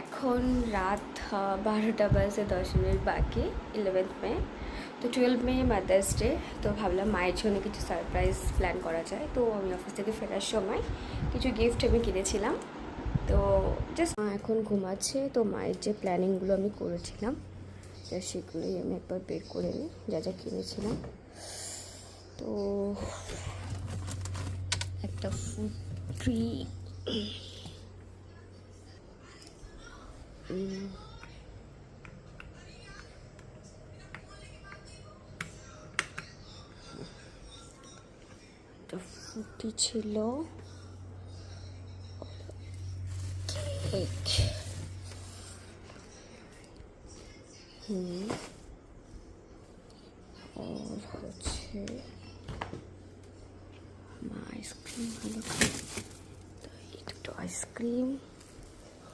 এখন রাত 12টা বাজে 10 মিনিট বাকি, 11th মে। তো 12 মে মাদার্স ডে, তো ভাবলাম মায়ের জন্য কিছু সারপ্রাইজ প্ল্যান করা যায়। তো আমি অফিস থেকে ফেরার সময় কিছু গিফট আমি কিনেছিলাম। তো জাস্ট মা এখন ঘুমাচ্ছে, তো মায়ের যে প্ল্যানিংগুলো আমি করেছিলাম সেগুলোই আমি একবার বের করে নিই, যা যা কিনেছিলাম। তো একটা ফুড ট্রি, একটা ফুটি ছিল, কেক, আর হচ্ছে মা আইসক্রিম ভালো খায়, তো এই দুটো আইসক্রিম।